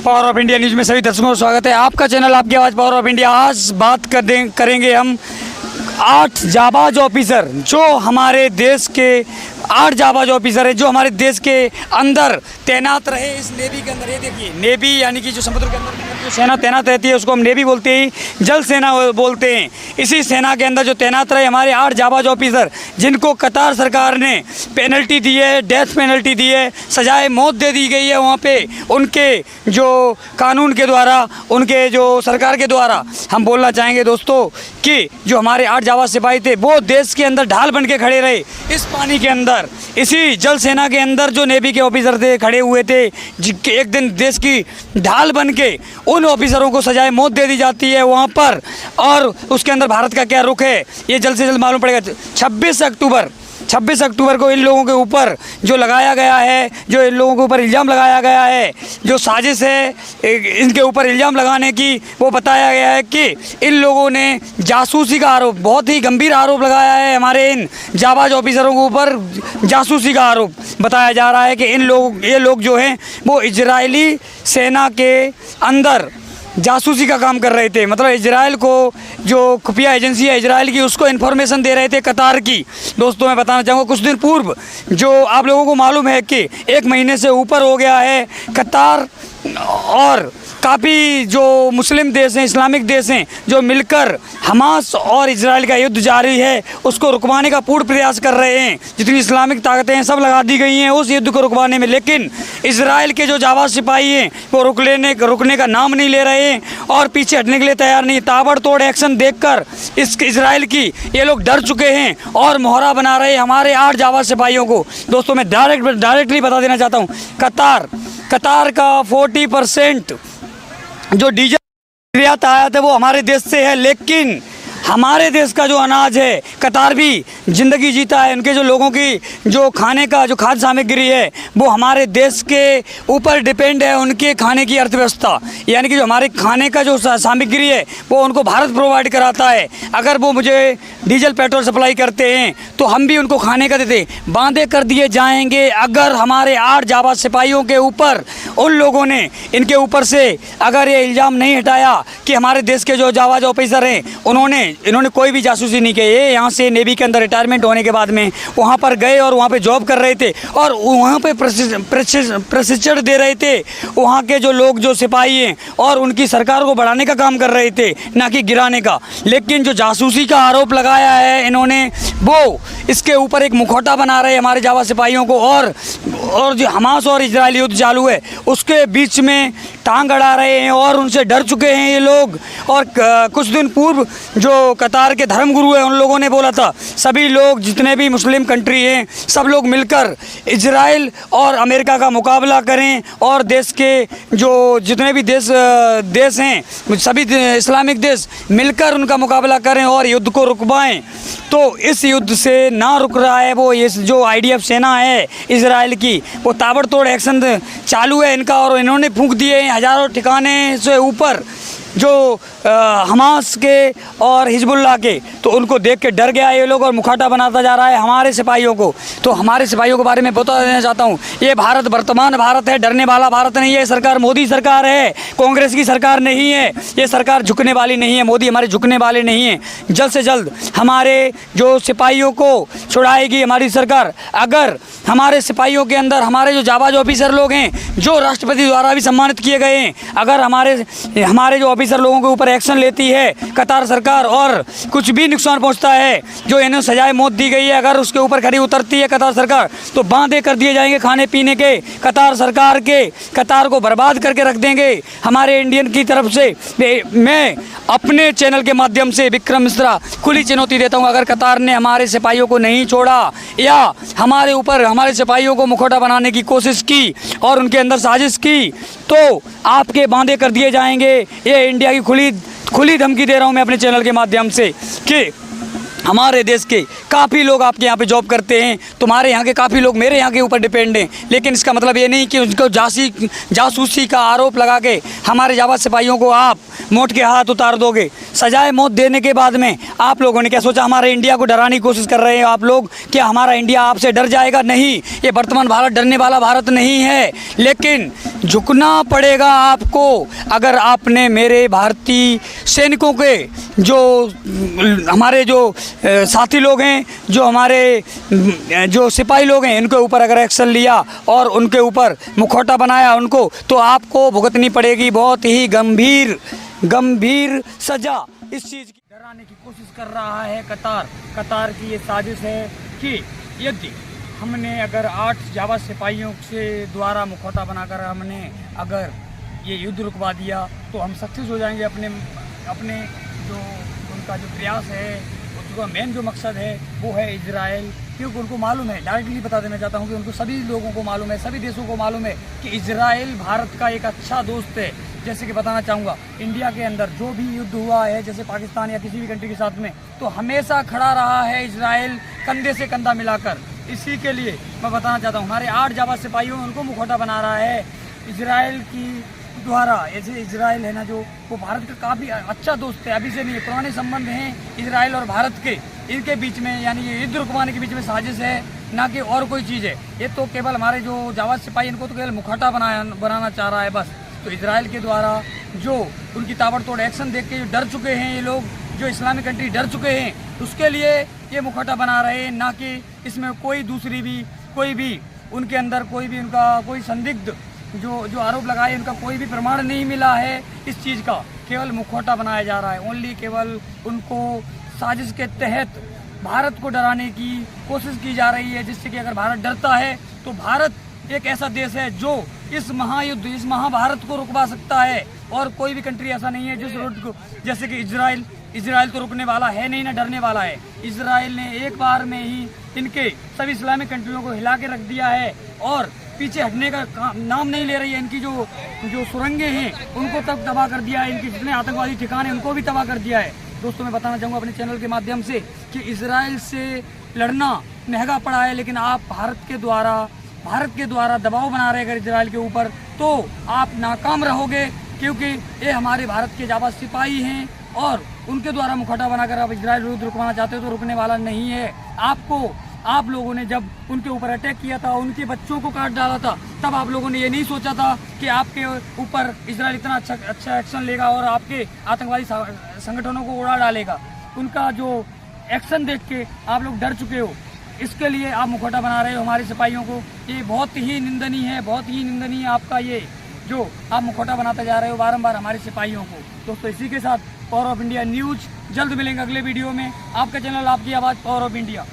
Power of India news में सभी दर्शकों का स्वागत है। आपका चैनल आपकी आवाज़ पावर ऑफ इंडिया। आज बात करेंगे हम 8 जाबाज ऑफिसर जो हमारे देश के 8 जाबाज ऑफिसर है जो हमारे देश के अंदर तैनात रहे। इस नेवी के अंदर ये देखिए, नेवी यानी कि जो समुद्र के अंदर जो सेना तैनात रहती है उसको हम नेवी बोलते हैं, जल सेना बोलते हैं। इसी सेना के अंदर जो तैनात रहे हमारे 8 जाबाज ऑफिसर, जिनको कतार सरकार ने पेनल्टी दी है, डेथ पेनल्टी दी है, सजाए मौत दे दी गई है। वहाँ पे उनके जो कानून के द्वारा, उनके जो सरकार के द्वारा हम बोलना चाहेंगे दोस्तों कि जो हमारे 8 जाबाज सिपाही थे वो देश के अंदर ढाल बन के खड़े रहे। इस पानी के अंदर, इसी जल सेना के अंदर जो नेवी के ऑफिसर थे खड़े हुए थे, जिनके एक दिन देश की ढाल बन के उन ऑफिसरों को सजाए मौत दे दी जाती है वहाँ पर। और उसके अंदर भारत का क्या रुख है ये जल्द से जल्द मालूम पड़ेगा। 26 अक्टूबर को इन लोगों के ऊपर जो लगाया गया है, जो इन लोगों के ऊपर इल्ज़ाम लगाया गया है, जो साजिश है इनके ऊपर इल्ज़ाम लगाने की, वो बताया गया है कि इन लोगों ने जासूसी का आरोप, बहुत ही गंभीर आरोप लगाया है हमारे इन जाबाज ऑफिसरों के ऊपर। जासूसी का आरोप बताया जा रहा है कि ये लोग जो हैं वो इजरायली सेना के अंदर जासूसी का काम कर रहे थे। मतलब इजराइल को जो खुफिया एजेंसी है इजराइल की, उसको इन्फॉर्मेशन दे रहे थे कतार की। दोस्तों मैं बताना चाहूँगा, कुछ दिन पूर्व जो आप लोगों को मालूम है कि 1 महीने से ऊपर हो गया है, कतार और काफ़ी जो मुस्लिम देश हैं, इस्लामिक देश हैं, जो मिलकर हमास और इजराइल का युद्ध जारी है उसको रुकवाने का पूर्ण प्रयास कर रहे हैं। जितनी इस्लामिक ताकतें हैं सब लगा दी गई हैं उस युद्ध को रुकवाने में, लेकिन इजराइल के जो जाबाज सिपाही हैं वो रुकने का नाम नहीं ले रहे हैं और पीछे हटने के लिए तैयार नहीं। ताबड़तोड़ एक्शन देखकर इस इजराइल की ये लोग डर चुके हैं और मोहरा बना रहे हैं हमारे 8 जाबाज सिपाहियों को। दोस्तों मैं डायरेक्टली बता देना चाहता हूँ, कतार का 40% जो डीजल निर्यात आयात है वो हमारे देश से है, लेकिन हमारे देश का जो अनाज है कतार भी ज़िंदगी जीता है। उनके जो लोगों की जो खाने का जो खाद्य सामग्री है वो हमारे देश के ऊपर डिपेंड है। उनके खाने की अर्थव्यवस्था यानी कि जो हमारे खाने का जो सामग्री है वो उनको भारत प्रोवाइड कराता है। अगर वो मुझे डीजल पेट्रोल सप्लाई करते हैं तो हम भी उनको खाने का देते। बांधे कर दिए जाएंगे अगर हमारे 8 जाबाज सिपाहियों के ऊपर उन लोगों ने इनके ऊपर से अगर ये इल्ज़ाम नहीं हटाया कि हमारे देश के जो जाबाज ऑफिसर हैं इन्होंने कोई भी जासूसी नहीं की। ये यहाँ से नेवी के अंदर रिटायरमेंट होने के बाद में वहाँ पर गए और वहाँ पे जॉब कर रहे थे और वहाँ पे प्रशिक्षण दे रहे थे वहाँ के जो लोग जो सिपाही हैं और उनकी सरकार को बढ़ाने का काम कर रहे थे, ना कि गिराने का। लेकिन जो जासूसी का आरोप लगाया है इन्होंने वो इसके ऊपर एक मुखौटा बना रहे हमारे जाबाज सिपाहियों को और जो हमास और इजराइल युद्ध चालू है उसके बीच में टांग अड़ा रहे हैं और उनसे डर चुके हैं ये लोग। और कुछ दिन पूर्व जो कतार के धर्मगुरु हैं उन लोगों ने बोला था सभी लोग जितने भी मुस्लिम कंट्री हैं सब लोग मिलकर इजराइल और अमेरिका का मुकाबला करें और देश के जो जितने भी देश हैं सभी इस्लामिक देश मिलकर उनका मुकाबला करें और युद्ध को रुकवाएं। तो इस युद्ध से ना रुक रहा है वो ये जो IDF सेना है इजराइल की, वो ताबड़तोड़ एक्शन चालू है इनका और इन्होंने फूंक दिए हज़ारों ठिकाने से ऊपर जो हमास के और हिजबुल्लाह के। तो उनको देख के डर गया ये लोग और मुखौटा बनाता जा रहा है हमारे सिपाहियों को। तो हमारे सिपाहियों के बारे में बता देना चाहता हूँ, ये भारत वर्तमान भारत है, डरने वाला भारत नहीं है। सरकार मोदी सरकार है, कांग्रेस की सरकार नहीं है। ये सरकार झुकने वाली नहीं है, मोदी हमारे झुकने वाले नहीं हैं। जल्द से जल्द हमारे जो सिपाहियों को छुड़ाएगी हमारी सरकार। अगर हमारे सिपाहियों के अंदर हमारे जो जाबाज ऑफिसर लोग हैं जो राष्ट्रपति द्वारा भी सम्मानित किए गए हैं, अगर हमारे जो ऑफिसर लोगों के ऊपर एक्शन लेती है कतार सरकार और कुछ भी नुकसान पहुंचता है, जो इन्हें सजाए मौत दी गई है, अगर उसके ऊपर खड़ी उतरती है कतार सरकार तो बांधे कर दिए जाएंगे खाने पीने के कतार सरकार के। कतार को बर्बाद करके रख देंगे। हमारे इंडियन की तरफ से मैं अपने चैनल के माध्यम से विक्रम मिश्रा खुली चुनौती देता हूं, अगर कतार ने हमारे सिपाहियों को नहीं छोड़ा या हमारे ऊपर हमारे सिपाहियों को मुखौटा बनाने की कोशिश की और उनके अंदर साजिश की तो आपके बांधे कर दिए जाएंगे। ये इंडिया की खुली धमकी दे रहा हूं मैं अपने चैनल के माध्यम से कि हमारे देश के काफ़ी लोग आपके यहाँ पे जॉब करते हैं, तुम्हारे यहाँ के काफ़ी लोग मेरे यहाँ के ऊपर डिपेंड हैं, लेकिन इसका मतलब ये नहीं कि उनको जासूसी का आरोप लगा के हमारे जाबाज सिपाहियों को आप मोट के हाथ उतार दोगे। सजाए मौत देने के बाद में आप लोगों ने क्या सोचा, हमारे इंडिया को डराने की कोशिश कर रहे हैं आप लोग, क्या हमारा इंडिया आपसे डर जाएगा? नहीं, ये वर्तमान भारत डरने वाला भारत नहीं है, लेकिन झुकना पड़ेगा आपको। अगर आपने मेरे भारतीय सैनिकों के जो हमारे जो साथी लोग हैं, जो हमारे जो सिपाही लोग हैं, इनके ऊपर अगर एक्शन लिया और उनके ऊपर मुखौटा बनाया उनको, तो आपको भुगतनी पड़ेगी बहुत ही गंभीर गंभीर सजा। इस चीज़ की डराने की कोशिश कर रहा है कतार की ये साजिश है कि यदि हमने अगर 8 जावा सिपाहियों से द्वारा मुखौटा बनाकर हमने अगर ये युद्ध रुकवा दिया तो हम सक्सेस हो जाएंगे अपने जो उनका जो प्रयास है, उसका मेन जो मकसद है वो है इजराइल। क्योंकि उनको मालूम है, डायरेक्टली बता देना चाहता हूँ कि उनको सभी लोगों को मालूम है, सभी देशों को मालूम है कि इजराइल भारत का एक अच्छा दोस्त है। जैसे कि बताना चाहूँगा, इंडिया के अंदर जो भी युद्ध हुआ है, जैसे पाकिस्तान या किसी भी कंट्री के साथ में, तो हमेशा खड़ा रहा है इजराइल कंधे से कंधा मिलाकर। इसी के लिए मैं बताना चाहता हूँ, हमारे 8 जाबाज सिपाहियों उनको मुखौटा बना रहा है इजराइल की द्वारा। ऐसे इजराइल है ना, जो वो भारत का काफ़ी अच्छा दोस्त है, अभी से नहीं है, पुराने संबंध हैं इजराइल और भारत के, इनके बीच में, यानी ये युद्ध रुकवाने के बीच में साजिश है, ना कि और कोई चीज़ है। ये तो केवल हमारे जो जाबाज सिपाही, इनको तो केवल मुखौटा बनाना चाह रहा है बस। तो इजराइल के द्वारा जो उनकी ताबड़तोड़ एक्शन देख के जो डर चुके हैं ये लोग, जो इस्लामिक कंट्री डर चुके हैं, उसके लिए ये मुखौटा बना रहे हैं, ना कि इसमें कोई दूसरी भी कोई भी उनके अंदर कोई भी उनका कोई संदिग्ध जो आरोप लगाए, उनका कोई भी प्रमाण नहीं मिला है इस चीज़ का, केवल मुखौटा बनाया जा रहा है। ओनली केवल उनको साजिश के तहत भारत को डराने की कोशिश की जा रही है, जिससे कि अगर भारत डरता है तो भारत एक ऐसा देश है जो इस महायुद्ध, इस महाभारत को रुकवा सकता है, और कोई भी कंट्री ऐसा नहीं है जिस रोड को, जैसे कि इजराइल तो रुकने वाला है नहीं ना डरने वाला है। इजराइल ने एक बार में ही इनके सभी इस्लामिक कंट्रियों को हिला के रख दिया है और पीछे हटने का नाम नहीं ले रही है। इनकी जो सुरंगें हैं उनको तब तबाह कर दिया है, इनके जितने आतंकवादी ठिकाने उनको भी तबाह कर दिया है। दोस्तों, मैं बताना चाहूँगा अपने चैनल के माध्यम से कि इजराइल से लड़ना महंगा पड़ा है, लेकिन आप भारत के द्वारा दबाव बना रहे अगर इजराइल के ऊपर, तो आप नाकाम रहोगे, क्योंकि ये हमारे भारत के जाबाज सिपाही हैं और उनके द्वारा मुखौटा बनाकर आप इजराइल विरुद्ध रुकवाना चाहते हो तो रुकने वाला नहीं है। आप लोगों ने जब उनके ऊपर अटैक किया था, उनके बच्चों को काट डाला था, तब आप लोगों ने ये नहीं सोचा था कि आपके ऊपर इजराइल इतना अच्छा एक्शन लेगा और आपके आतंकवादी संगठनों को उड़ा डालेगा। उनका जो एक्शन देख के आप लोग डर चुके हो, इसके लिए आप मुखौटा बना रहे हो हमारे सिपाहियों को। ये बहुत ही निंदनीय है, बहुत ही निंदनीय आपका ये जो आप मुखौटा बनाते जा रहे हो बारंबार हमारे सिपाहियों को। दोस्तों, इसी के साथ पावर ऑफ इंडिया न्यूज जल्द मिलेंगे अगले वीडियो में। आपका चैनल, आपकी आवाज़, पावर ऑफ इंडिया।